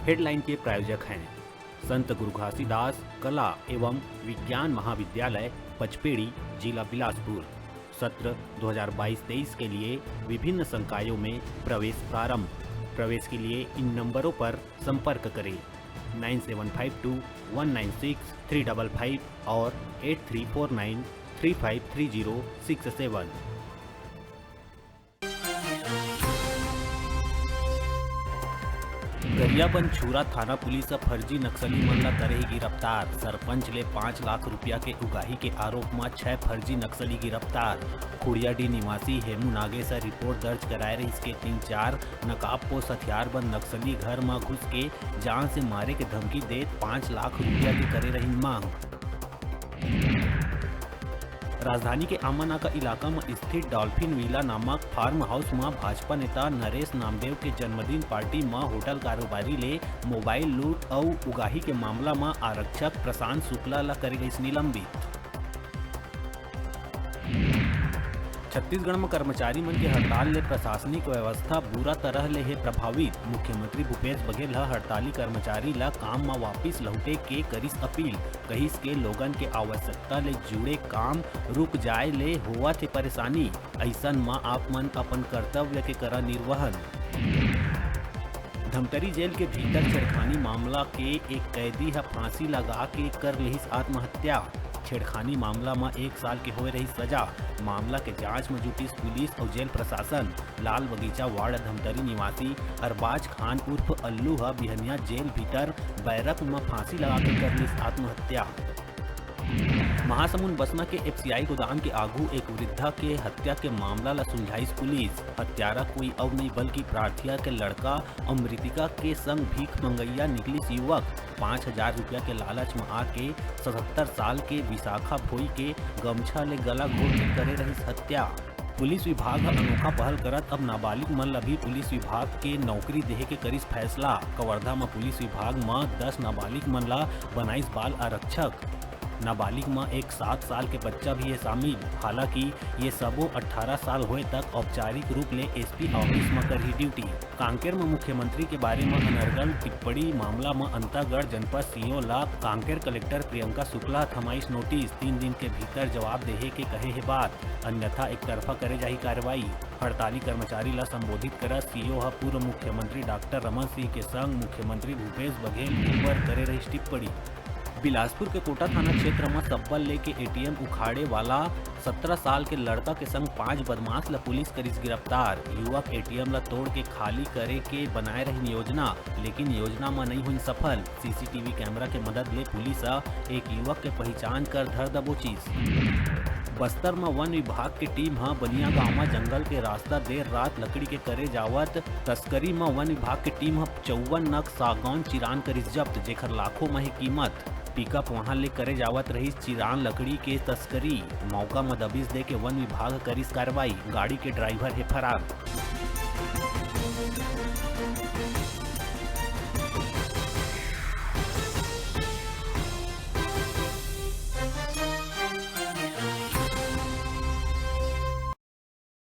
Headline के प्रायोजक हैं संत गुरु घासीदास कला एवं विज्ञान महाविद्यालय पचपेड़ी, जिला बिलासपुर। सत्र 2022-23 के लिए विभिन्न संकायों में प्रवेश प्रारंभ। प्रवेश के लिए इन नंबरों पर संपर्क करें 9752196355 और 8349353067। गरियाबंद छूरा थाना पुलिस फर्जी नक्सली मन ला करही गिरफ्तार। सरपंच ले 5 लाख रुपया के उगाही के आरोप में 6 फर्जी नक्सली गिरफ्तार। खुड़ियाडी निवासी हेमू नागेश रिपोर्ट दर्ज कराए रही इसके 3-4 नकाबपोश हथियारबंद नक्सली घर में घुस के जान से मारे के धमकी देत 5 लाख रुपया की करे रही मांग। राजधानी के आमानाका इलाका में स्थित डॉल्फिन विला नामक फार्म हाउस में भाजपा नेता नरेश नामदेव के जन्मदिन पार्टी में होटल कारोबारी ले मोबाइल लूट और उगाही के मामला में आरक्षक प्रशांत शुक्ला ला करे गई निलंबित। छत्तीसगढ़ में कर्मचारी मन के हड़ताल ले प्रशासनिक व्यवस्था बुरा तरह ले है प्रभावित। मुख्यमंत्री भूपेश बघेल हड़ताली कर्मचारी ला काम में वापिस लौटे के करिस अपील। कहिस के लोगन के आवश्यकता ले जुड़े काम रुक जाए ले होवत है परेशानी। ऐसन में आप मन अपन कर्तव्य के करा निर्वहन। धमतरी जेल के भीतर छेड़खानी मामला के एक कैदी है फांसी लगा के कर लिहिस आत्महत्या। छेड़खानी मामला में 1 साल के होए रही सजा। मामला के जांच में जुटी पुलिस और जेल प्रशासन। लाल बगीचा वार्ड धमतरी निवासी अरबाज खान उर्फ अल्लू बिहनिया जेल भीतर बैरक में फांसी लगा के कर ली आत्महत्या। महासमुंद बसना के FCI गोदाम के आगू एक वृद्धा के हत्या के मामला ला सुलझाई पुलिस। हत्यारा कोई और नहीं बल्कि प्रार्थिया के लड़का और मृतिका के संग भीख मंगैया निकली युवक। 5,000 रुपया के लालच में आके 77 साल के विशाखा भोई के गमछा ले गला घोट के करे रही हत्या। पुलिस विभाग अनोखा पहल करत अब नाबालिग मन ला भी पुलिस विभाग के नौकरी देहे के करिस फैसला। कवर्धा में पुलिस विभाग में 10 नाबालिग मन ला बनाइस बाल आरक्षक। नाबालिग में एक 7 साल के बच्चा भी है शामिल। हालांकि ये सबो 18 साल होए तक औपचारिक रूप ले SP ऑफिस में करही ड्यूटी। कांकेर में मुख्यमंत्री के बारे में अनर्गल टिप्पणी मामला में अंतागढ़ जनपद CO ला कांकेर कलेक्टर प्रियंका शुक्ला थमाइश नोटिस। 3 दिन के भीतर जवाब देहे के कहे है बात, अन्यथा एक तरफा करे जाही कार्रवाई। हड़ताली कर्मचारी ला संबोधित कर CO पूर्व मुख्यमंत्री डॉक्टर रमन सिंह के संग मुख्यमंत्री भूपेश बघेल ऊपर करे रही टिप्पणी। बिलासपुर के कोटा थाना क्षेत्र में सब्बल लेके ATM उखाड़े वाला 17 साल के लड़का के संग 5 बदमाश ला पुलिस करिस गिरफ्तार। युवक ATM ला तोड़ के खाली करे के बनाए रही योजना, लेकिन योजना में नहीं हुई सफल। CCTV कैमरा के मदद ले पुलिस एक युवक के पहचान कर धर दबोचिस। बस्तर में वन विभाग की टीम बनिया गांव में जंगल के रास्ता देर रात लकड़ी के करे जावत तस्करी में वन विभाग की टीम 54 नग सागौन चिरान करिस जब्त, जेकर लाखों में कीमत। पिकअप वहां ले करे जावत रही चिरान लकड़ी के तस्करी। मौका में दबिश दे के वन विभाग करिस कार्रवाई। गाड़ी के ड्राइवर है फरार।